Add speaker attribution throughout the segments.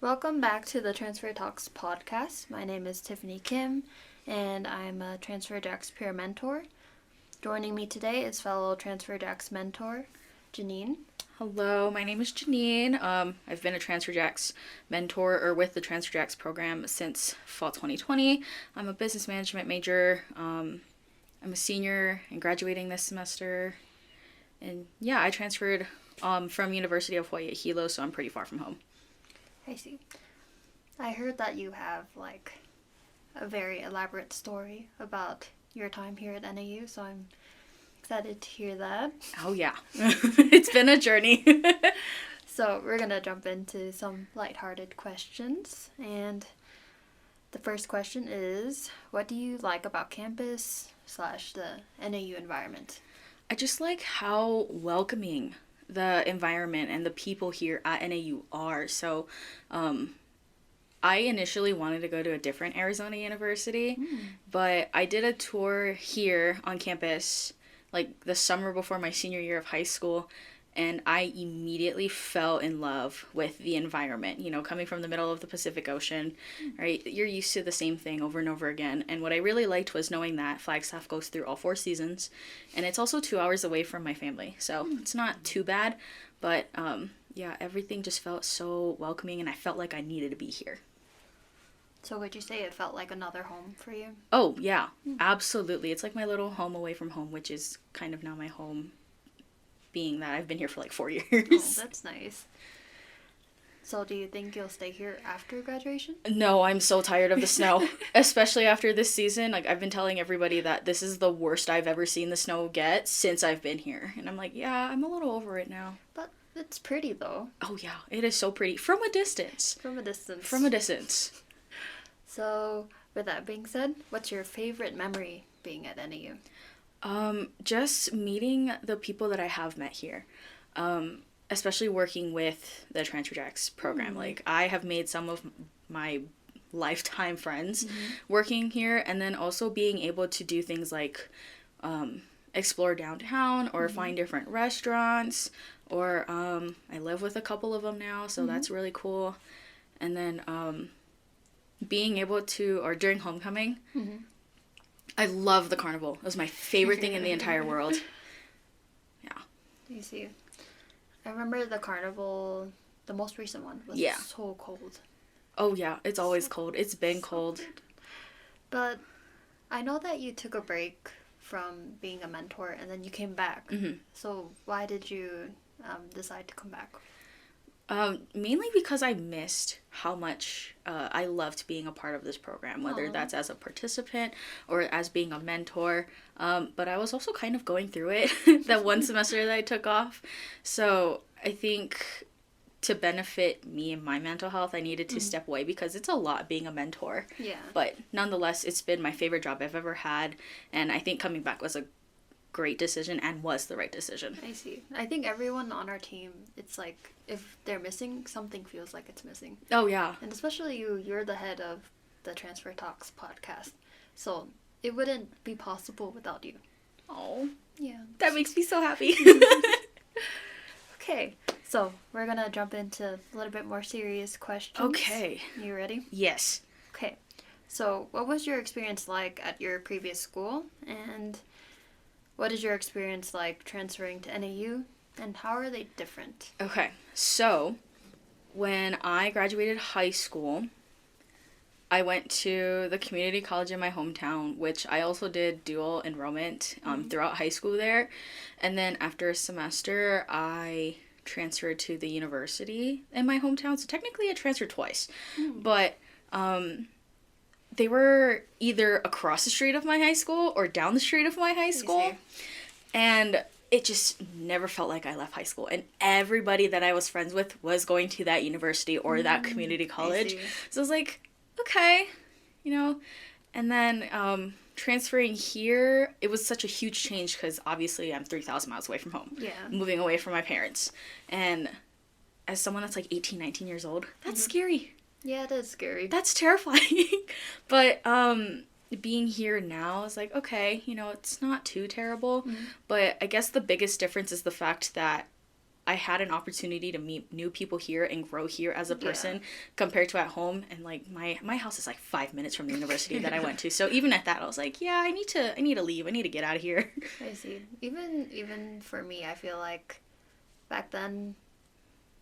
Speaker 1: Welcome back to the Transfer Talks podcast. My name is Tiff Kim, and I'm a Transfer Jax peer mentor. Joining me today is fellow Transfer Jax mentor, Jeanine.
Speaker 2: Hello, my name is Jeanine. I've been a Transfer Jax mentor or with the Transfer Jax program since fall 2020. I'm a business management major. I'm a senior and graduating this semester. And yeah, I transferred from University of Hawaii at Hilo, so I'm pretty far from home.
Speaker 1: I see. I heard that you have a very elaborate story about your time here at NAU, so I'm excited to hear that.
Speaker 2: Oh yeah, it's been a journey.
Speaker 1: So we're gonna jump into some lighthearted questions, and the first question is, what do you like about campus / the NAU environment?
Speaker 2: I just like how welcoming the environment and the people here at NAU are. So, I initially wanted to go to a different Arizona university, but I did a tour here on campus like the summer before my senior year of high school, and I immediately fell in love with the environment. You know, coming from the middle of the Pacific Ocean, right? You're used to the same thing over and over again. And what I really liked was knowing that Flagstaff goes through all 4 seasons, and it's also 2 hours away from my family, so it's not too bad. But yeah, everything just felt so welcoming, and I felt like I needed to be here.
Speaker 1: So would you say it felt like another home for you?
Speaker 2: Oh, yeah, absolutely. It's like my little home away from home, which is kind of now my home, being that I've been here for like 4 years.
Speaker 1: Oh, that's nice. So do you think you'll stay here after graduation?
Speaker 2: No, I'm so tired of the snow, especially after this season. Like, I've been telling everybody that this is the worst I've ever seen the snow get since I've been here. And I'm like, yeah, I'm a little over it now.
Speaker 1: But it's pretty, though.
Speaker 2: Oh, yeah, it is so pretty. From a distance.
Speaker 1: From a distance.
Speaker 2: From a distance.
Speaker 1: So, with that being said, what's your favorite memory being at NAU?
Speaker 2: Just meeting the people that I have met here. Especially working with the Transfer Jax program. Like, I have made some of my lifetime friends working here, and then also being able to do things like explore downtown or find different restaurants, or I live with a couple of them now, so that's really cool. And then being able to, or during homecoming, I love the carnival. It was my favorite thing in the entire world. Yeah.
Speaker 1: You see. I remember the carnival, the most recent one, was so cold.
Speaker 2: Oh, yeah. It's always cold. It's been cold.
Speaker 1: But I know that you took a break from being a mentor and then you came back. So why did you decide to come back?
Speaker 2: Mainly because I missed how much I loved being a part of this program, whether that's as a participant or as being a mentor. But I was also kind of going through it that one semester that I took off. So I think to benefit me and my mental health, I needed to step away because it's a lot being a mentor.
Speaker 1: Yeah.
Speaker 2: But nonetheless, it's been my favorite job I've ever had. And I think coming back was a great decision and was the right decision.
Speaker 1: I see. I think everyone on our team, it's like if they're missing, something feels like it's missing.
Speaker 2: Oh, yeah.
Speaker 1: And especially you're the head of the Transfer Talks podcast. So it wouldn't be possible without you.
Speaker 2: Oh.
Speaker 1: Yeah.
Speaker 2: That makes me so happy.
Speaker 1: Okay. So we're going to jump into a little bit more serious questions.
Speaker 2: Okay.
Speaker 1: You ready?
Speaker 2: Yes.
Speaker 1: Okay. So what was your experience like at your previous school? And what is your experience like transferring to NAU, and how are they different?
Speaker 2: Okay, so when I graduated high school, I went to the community college in my hometown, which I also did dual enrollment throughout high school there. And then after a semester, I transferred to the university in my hometown. So technically I transferred twice. But they were either across the street of my high school or down the street of my high school. And it just never felt like I left high school. And everybody that I was friends with was going to that university or that community college. So I was like, okay, you know. And then transferring here, it was such a huge change because obviously I'm 3,000 miles away from home.
Speaker 1: Yeah.
Speaker 2: Moving away from my parents. And as someone that's like 18, 19 years old, that's scary.
Speaker 1: Yeah, it is scary.
Speaker 2: That's terrifying. But being here now is like, okay, you know, it's not too terrible. But I guess the biggest difference is the fact that I had an opportunity to meet new people here and grow here as a person compared to at home. And like my house is like 5 minutes from the university that I went to. So even at that, I was like, yeah, I need to leave. I need to get out of here.
Speaker 1: I see. Even for me, I feel like back then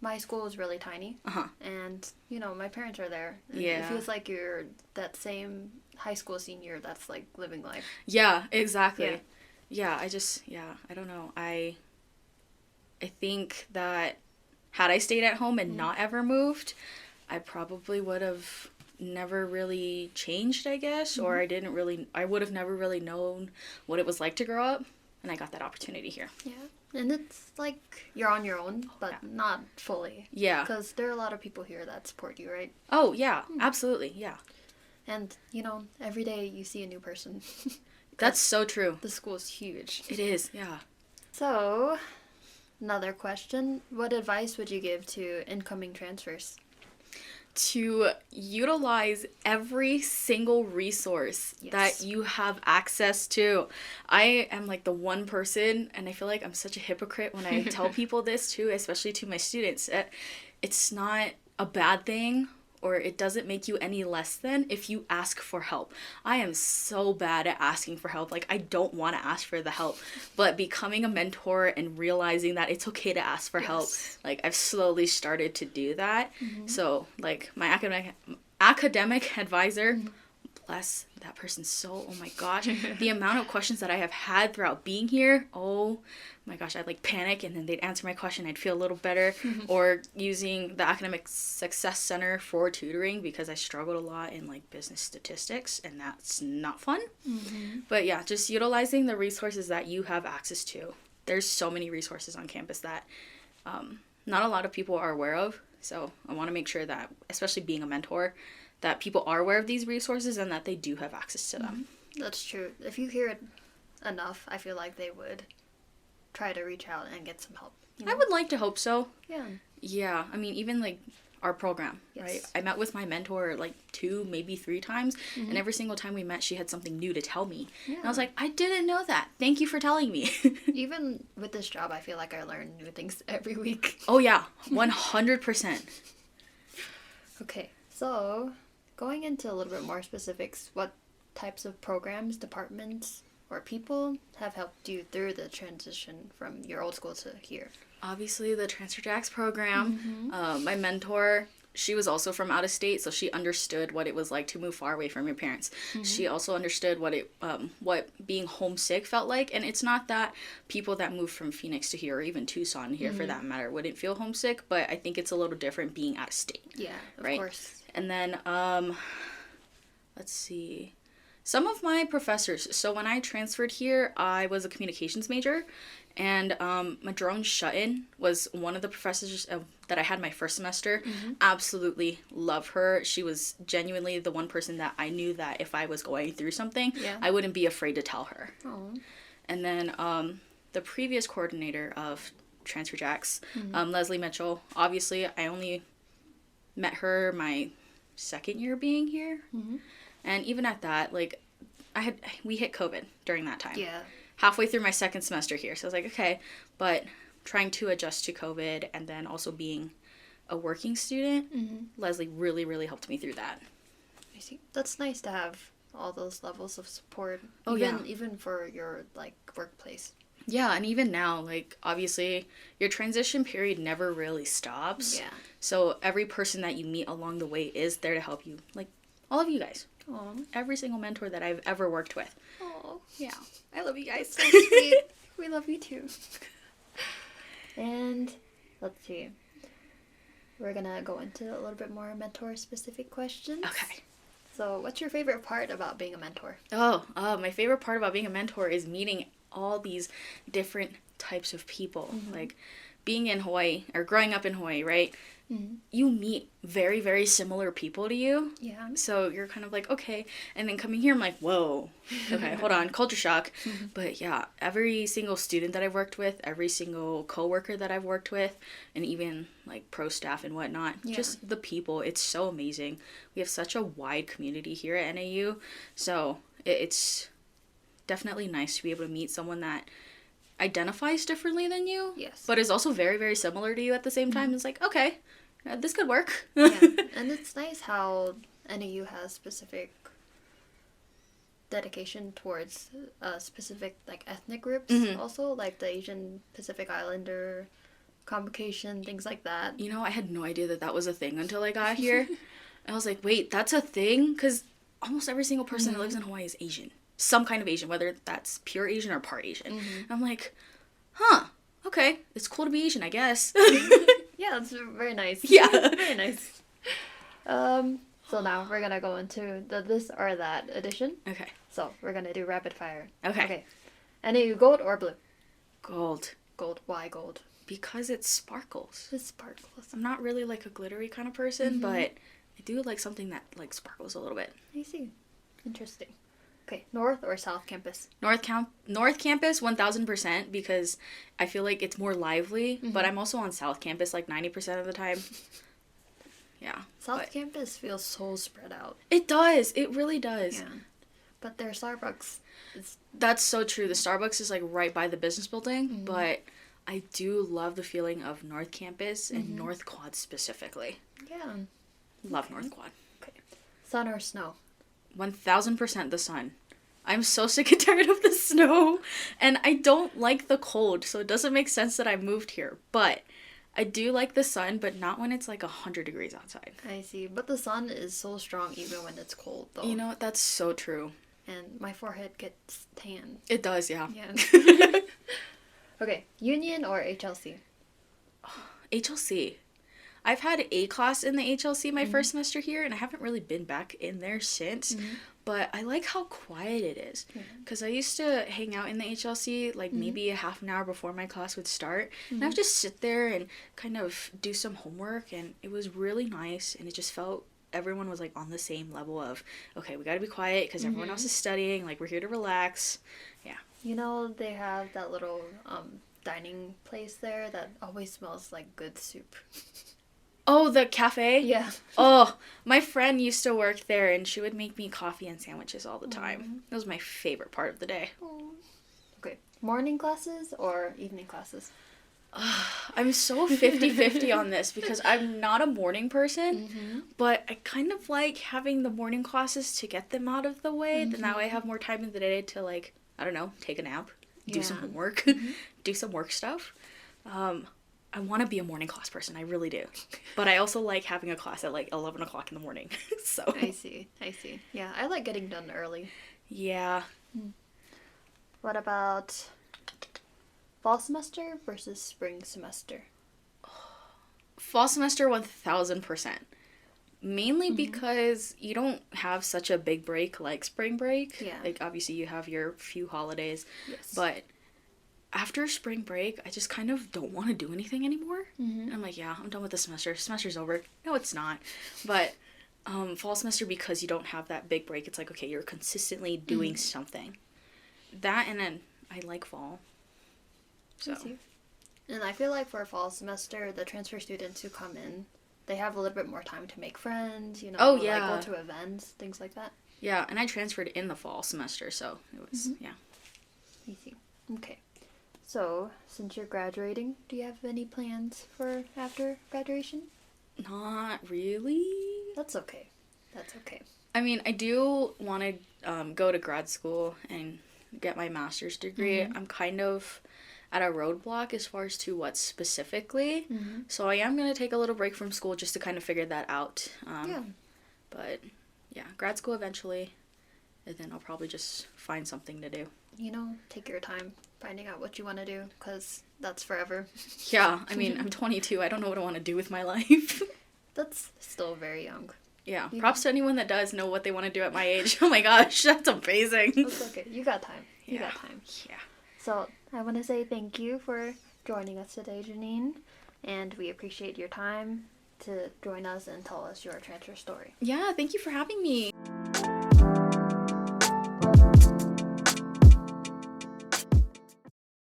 Speaker 1: my school was really tiny. And, you know, my parents are there. And it feels like you're that same high school senior that's like living life.
Speaker 2: Yeah, exactly. Yeah, I don't know. I think that had I stayed at home and not ever moved, I probably would have never really changed, I guess, or I would have never really known what it was like to grow up, and I got that opportunity here.
Speaker 1: Yeah. And it's like you're on your own, but not fully.
Speaker 2: Yeah.
Speaker 1: Because there are a lot of people here that support you, right?
Speaker 2: Oh, yeah. Absolutely. Yeah.
Speaker 1: And, you know, every day you see a new person.
Speaker 2: That's so true.
Speaker 1: The school's huge.
Speaker 2: It is, yeah.
Speaker 1: So, another question. What advice would you give to incoming transfers?
Speaker 2: To utilize every single resource that you have access to. I am like the one person, and I feel like I'm such a hypocrite when I tell people this too, especially to my students. It's not a bad thing, or it doesn't make you any less than if you ask for help. I am so bad at asking for help. Like, I don't want to ask for the help, but becoming a mentor and realizing that it's okay to ask for help, like, I've slowly started to do that. So, like, my academic advisor, bless that person's soul, oh my gosh, the amount of questions that I have had throughout being here, oh my gosh, I'd like panic, and then they'd answer my question, I'd feel a little better. Or using the Academic Success Center for tutoring, because I struggled a lot in like business statistics, and that's not fun. But yeah, just utilizing the resources that you have access to. There's so many resources on campus that not a lot of people are aware of, so I want to make sure that, especially being a mentor, that people are aware of these resources and that they do have access to them.
Speaker 1: That's true. If you hear it enough, I feel like they would try to reach out and get some help. You know?
Speaker 2: I would like to hope so.
Speaker 1: Yeah.
Speaker 2: Yeah, I mean, even like our program, right? I met with my mentor like 2, maybe 3 times, and every single time we met, she had something new to tell me. And I was like, I didn't know that. Thank you for telling me.
Speaker 1: Even with this job, I feel like I learn new things every week.
Speaker 2: Oh yeah, 100%.
Speaker 1: Okay, so going into a little bit more specifics, what types of programs, departments, or people have helped you through the transition from your old school to here?
Speaker 2: Obviously, the Transfer Jacks program. My mentor, she was also from out of state, so she understood what it was like to move far away from your parents. She also understood what being homesick felt like, and it's not that people that move from Phoenix to here, or even Tucson here for that matter, wouldn't feel homesick, but I think it's a little different being out of state.
Speaker 1: Yeah, of course.
Speaker 2: And then, let's see. Some of my professors, so when I transferred here, I was a communications major, and Madrone Shutton was one of the professors that I had my first semester. Absolutely love her. She was genuinely the one person that I knew that if I was going through something, I wouldn't be afraid to tell her. And then the previous coordinator of Transfer Jacks, Leslie Mitchell, obviously I only met her my second year being here. And even at that, like, we hit COVID during that time.
Speaker 1: Yeah.
Speaker 2: Halfway through my second semester here. So I was like, okay, but trying to adjust to COVID and then also being a working student, Leslie really, really helped me through that.
Speaker 1: I see. That's nice to have all those levels of support.
Speaker 2: Oh,
Speaker 1: even for your, like, workplace.
Speaker 2: Yeah, and even now, like, obviously, your transition period never really stops.
Speaker 1: Yeah.
Speaker 2: So every person that you meet along the way is there to help you. Like, all of you guys.
Speaker 1: Aww.
Speaker 2: Every single mentor that I've ever worked with.
Speaker 1: Oh,
Speaker 2: yeah. I love you guys.
Speaker 1: So sweet. We love you too. And let's see. We're gonna go into a little bit more mentor-specific questions.
Speaker 2: Okay.
Speaker 1: So, what's your favorite part about being a mentor?
Speaker 2: My favorite part about being a mentor is meeting all these different types of people. Like, being in Hawaii, or growing up in Hawaii, right? You meet very, very similar people to you.
Speaker 1: Yeah.
Speaker 2: So you're kind of like, okay. And then coming here, I'm like, whoa. Okay, hold on. Culture shock. But yeah, every single student that I've worked with, every single coworker that I've worked with, and even like pro staff and whatnot, just the people, it's so amazing. We have such a wide community here at NAU. So it's definitely nice to be able to meet someone that identifies differently than you.
Speaker 1: Yes.
Speaker 2: But is also very, very similar to you at the same time. It's like, okay, this could work.
Speaker 1: Yeah, and it's nice how NAU has specific dedication towards specific like ethnic groups. Also, like the Asian Pacific Islander convocation, things like that.
Speaker 2: You know, I had no idea that was a thing until I got here. I was like, wait, that's a thing? Because almost every single person that lives in Hawaii is Asian. Some kind of Asian, whether that's pure Asian or part Asian. And I'm like, huh, okay, it's cool to be Asian, I guess.
Speaker 1: Yeah, it's very nice.
Speaker 2: Yeah.
Speaker 1: Very nice. So now we're gonna go into the this or that edition.
Speaker 2: Okay.
Speaker 1: So we're gonna do rapid fire.
Speaker 2: Okay.
Speaker 1: NAU gold or blue?
Speaker 2: Gold.
Speaker 1: Gold. Why gold?
Speaker 2: Because it sparkles.
Speaker 1: It sparkles.
Speaker 2: I'm not really like a glittery kind of person, but I do like something that like sparkles a little bit.
Speaker 1: I see. Interesting. Okay, North or South Campus?
Speaker 2: North Campus, 1000%, because I feel like it's more lively, but I'm also on South Campus like 90% of the time. Yeah.
Speaker 1: South Campus feels so spread out.
Speaker 2: It does. It really does.
Speaker 1: Yeah. But their Starbucks is...
Speaker 2: That's so true. The Starbucks is like right by the business building, but I do love the feeling of North Campus and North Quad specifically.
Speaker 1: Yeah.
Speaker 2: Love North Quad.
Speaker 1: Okay. Sun or snow?
Speaker 2: 1000% the sun. I'm so sick and tired of the snow, and I don't like the cold, so it doesn't make sense that I moved here. But I do like the sun, but not when it's like 100 degrees outside.
Speaker 1: I see. But the sun is so strong even when it's cold, though.
Speaker 2: You know what? That's so true.
Speaker 1: And my forehead gets tan.
Speaker 2: It does, yeah.
Speaker 1: Yeah. Okay. Union or HLC?
Speaker 2: HLC. I've had A class in the HLC my first semester here, and I haven't really been back in there since. But I like how quiet it is. Because I used to hang out in the HLC like maybe a half an hour before my class would start. And I would just sit there and kind of do some homework. And it was really nice. And it just felt everyone was like on the same level of, okay, we got to be quiet because everyone else is studying. Like, we're here to relax. Yeah.
Speaker 1: You know, they have that little dining place there that always smells like good soup.
Speaker 2: Oh, the cafe?
Speaker 1: Yeah.
Speaker 2: Oh, my friend used to work there, and she would make me coffee and sandwiches all the time. It was my favorite part of the day.
Speaker 1: Okay. Morning classes or evening classes?
Speaker 2: I'm so 50-50 on this because I'm not a morning person, but I kind of like having the morning classes to get them out of the way. Then that way I have more time in the day to, like, I don't know, take a nap, do some homework, do some work stuff. I want to be a morning class person. I really do. But I also like having a class at like 11 o'clock in the morning. So
Speaker 1: I see. Yeah, I like getting done early.
Speaker 2: Yeah.
Speaker 1: What about fall semester versus spring semester?
Speaker 2: Fall semester 1000%. Mainly because you don't have such a big break like spring break.
Speaker 1: Yeah.
Speaker 2: Like, obviously you have your few holidays.
Speaker 1: Yes.
Speaker 2: But after spring break, I just kind of don't want to do anything anymore. I'm like, yeah, I'm done with the semester. Semester's over. No, it's not. But fall semester, because you don't have that big break, it's like, okay, you're consistently doing something. That, and then I like fall. So.
Speaker 1: And I feel like for fall semester, the transfer students who come in, they have a little bit more time to make friends, you know, like go to events, things like that.
Speaker 2: Yeah, and I transferred in the fall semester, so it was, yeah.
Speaker 1: Easy. Okay. So, since you're graduating, do you have any plans for after graduation?
Speaker 2: Not really.
Speaker 1: That's okay.
Speaker 2: I mean, I do want to go to grad school and get my master's degree. I'm kind of at a roadblock as far as to what specifically. So I am going to take a little break from school just to kind of figure that out. But, yeah, grad school eventually. And then I'll probably just find something to do.
Speaker 1: You know, take your time finding out what you want to do, because that's forever.
Speaker 2: Yeah, I mean, I'm 22. I don't know what I want to do with my life.
Speaker 1: That's still very young.
Speaker 2: Yeah, props to anyone that does know what they want to do at my age. Oh my gosh, that's amazing.
Speaker 1: That's okay. You got time.
Speaker 2: Yeah.
Speaker 1: Yeah. So, I want to say thank you for joining us today, Jeanine. And we appreciate your time to join us and tell us your transfer story.
Speaker 2: Yeah, thank you for having me.